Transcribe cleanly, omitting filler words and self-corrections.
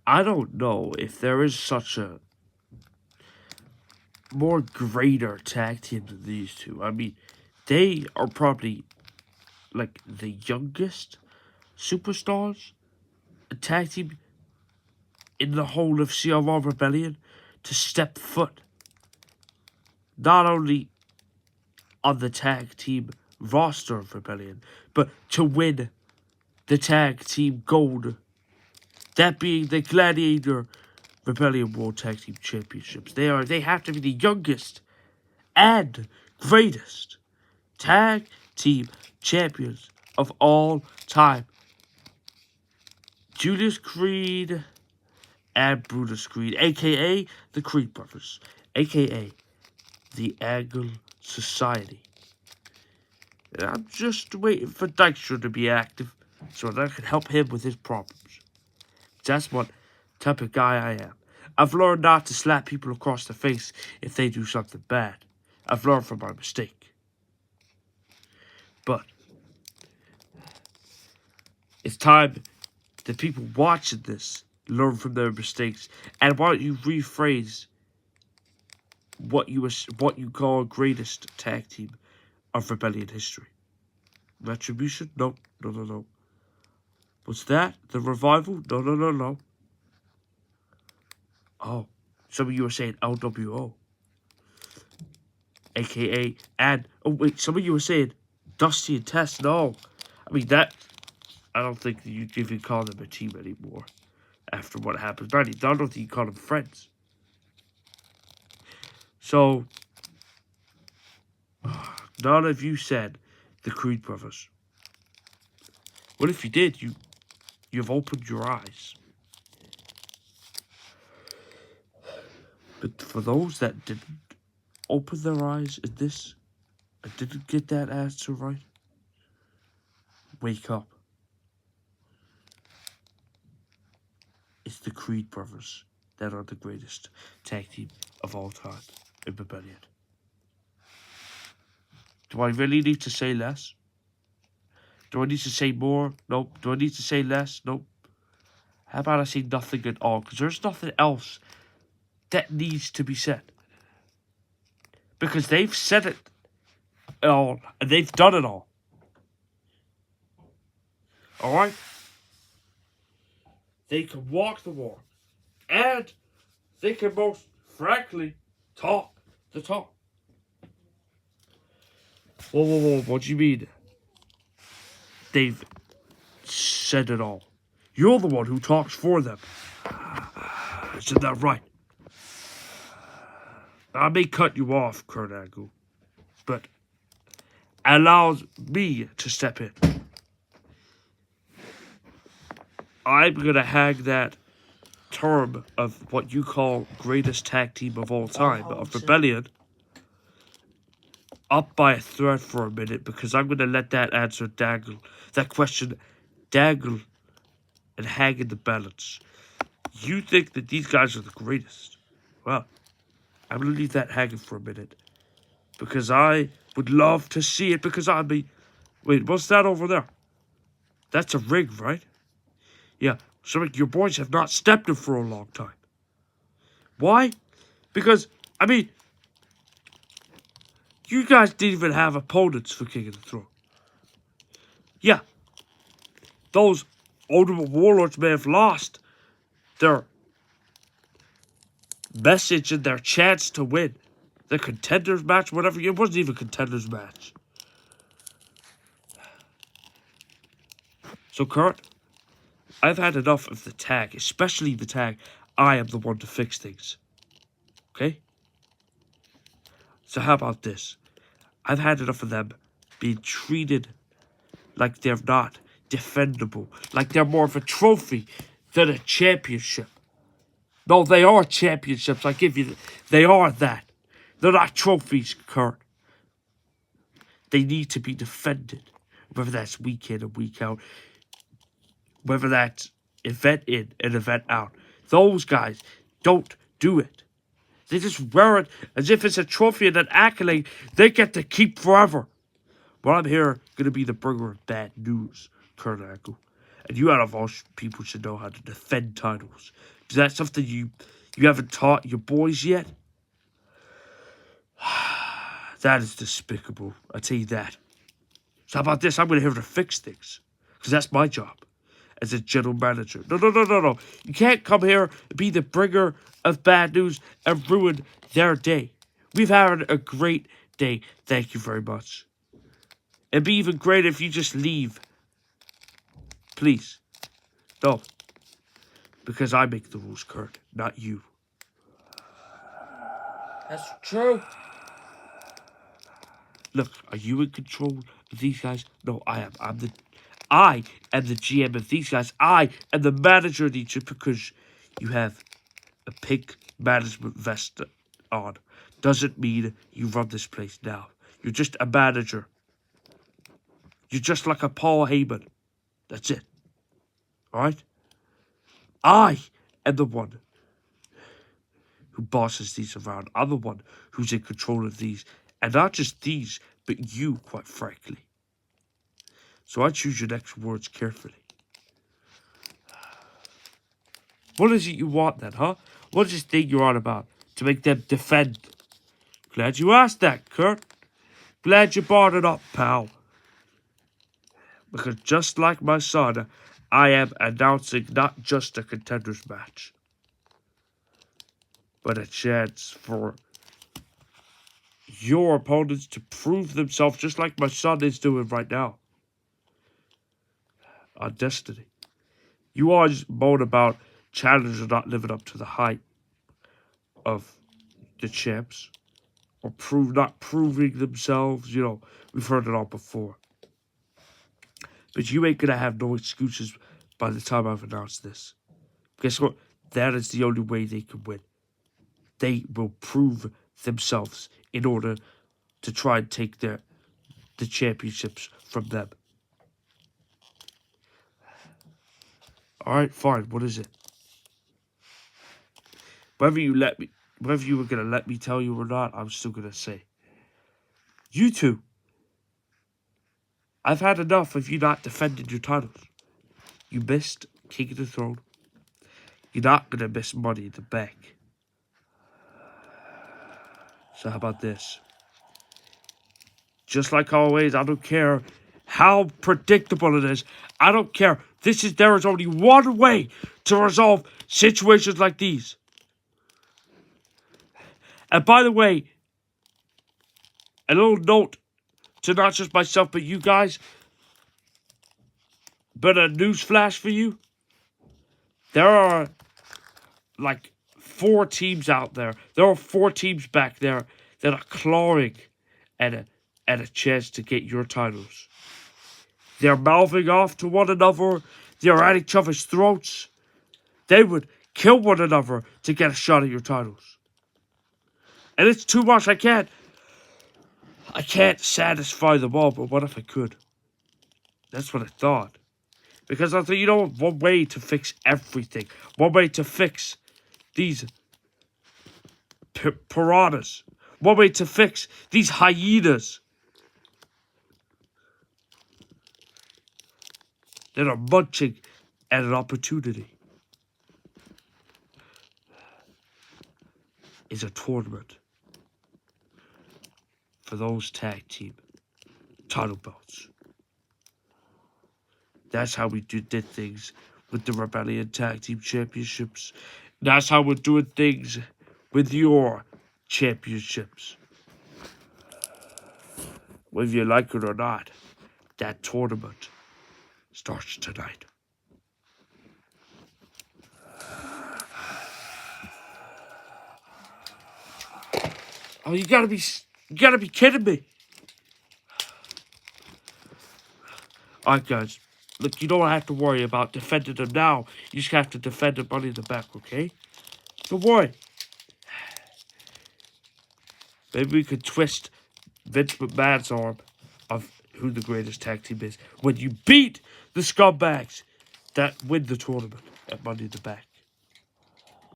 I don't know if there is such a more greater tag team than these two. I mean, they are probably like the youngest superstars a tag team in the whole of CRR Rebellion to step foot not only on the tag team roster of Rebellion, but to win the tag team gold. That being the Gladiator Rebellion World Tag Team Championships. They have to be the youngest and greatest tag team champions of all time. Julius Creed and Brutus Creed, aka the Creed Brothers, aka the Angle Society. And I'm just waiting for Dykstra to be active so that I can help him with his problems. That's what type of guy I am. I've learned not to slap people across the face if they do something bad. I've learned from my mistake. But it's time that people watching this learn from their mistakes. And why don't you rephrase what you call greatest tag team of Rebellion history? Retribution? No, no, no, no. What's that? The Revival? No, no, no, no. Oh, some of you are saying LWO. AKA, and, oh wait, some of you are saying Dusty and Test. No. I mean, that, I don't think you even call them a team anymore after what happened. I don't think you call them friends. So, none of you said the Creed Brothers. What if you did? You've opened your eyes. But for those that didn't open their eyes in this, and didn't get that answer right, wake up. It's the Creed Brothers that are the greatest tag team of all time in Rebellion. Do I really need to say less? Do I need to say more? Nope. Do I need to say less? Nope. How about I say nothing at all? Because there's nothing else that needs to be said. Because they've said it all, and they've done it all. Alright? They can walk the walk. And they can most frankly talk the talk. Whoa, what do you mean? They've said it all. You're the one who talks for them. Isn't that right? I may cut you off, Kurt Angle, but allows me to step in. I'm gonna hang that term of what you call greatest tag team of all time, of Rebellion, up by a thread for a minute, because I'm gonna let that answer dangle, that question dangle and hang in the balance. You think that these guys are the greatest? Well, I'm gonna leave that hanging for a minute, because I would love to see it, because I'd be... Wait, what's that over there? That's a ring, right? Yeah, so your boys have not stepped in for a long time. Why? Because, I mean, you guys didn't even have opponents for King of the Throne. Yeah, those Ultimate Warlords may have lost their message and their chance to win. The contenders match, whatever. It wasn't even a contenders match. So, Kurt, I've had enough of the tag, especially the tag, I am the one to fix things. Okay? So how about this? I've had enough of them being treated like they're not defendable, like they're more of a trophy than a championship. No, they are championships, I give you they are that. They're not trophies, Kurt. They need to be defended, whether that's week in and week out, whether that's event in and event out. Those guys don't do it. They just wear it as if it's a trophy and an accolade they get to keep forever. Well, I'm here going to be the bringer of bad news, Kurt Angle. And you out of all people should know how to defend titles. Is that something you haven't taught your boys yet? That is despicable. I tell you that. So how about this? I'm going to here to fix things. Because that's my job as a general manager. No. You can't come here and be the bringer of bad news and ruin their day. We've had a great day. Thank you very much. It'd be even greater if you just leave. Please. No. Because I make the rules, Kurt, not you. That's true. Look, are you in control of these guys? No, I am. I am the GM of these guys. I am the manager of these because you have a pink management vest on. Doesn't mean you run this place now. You're just a manager. You're just like a Paul Heyman. That's it. Alright? I am the one who bosses these around. I'm the one who's in control of these. And not just these, but you, quite frankly. So I choose your next words carefully. What is it you want then, huh? What is this thing you're on about? To make them defend? Glad you asked that, Kurt. Glad you brought it up, pal. Because just like my son, I am announcing not just a contenders match, but a chance for your opponents to prove themselves just like my son is doing right now. On Destiny. You always moan about challengers not living up to the hype of the champs. Or not proving themselves. You know, we've heard it all before. But you ain't gonna have no excuses by the time I've announced this. Guess what? That is the only way they can win. They will prove themselves in order to try and take the championships from them. Alright, fine. What is it? Whether you were gonna let me tell you or not, I'm still gonna say. You two. I've had enough of you not defending your titles. You missed King of the Throne. You're not gonna miss Money in the Bank. So how about this? Just like always, I don't care how predictable it is. I don't care. There is only one way to resolve situations like these. And by the way, a little note to not just myself, but you guys. But a news flash for you. There are like 4 teams out there. There are 4 teams back there that are clawing at a chance to get your titles. They're mouthing off to one another. They're at each other's throats. They would kill one another to get a shot at your titles. And it's too much. I can't satisfy them all, but what if I could? That's what I thought. Because I thought, you know, one way to fix everything. One way to fix these piranhas. One way to fix these hyenas that are munching at an opportunity is a tournament for those tag team title belts. That's how we did things with the Rebellion Tag Team Championships. That's how we're doing things with your championships. Whether you like it or not, that tournament starts tonight. Oh, you gotta be kidding me. Alright, guys. Look, you don't have to worry about defending them now. You just have to defend the Money in the Bank, okay? Don't worry. Maybe we could twist Vince McMahon's arm of who the greatest tag team is when you beat the scumbags that win the tournament at Money in the Bank.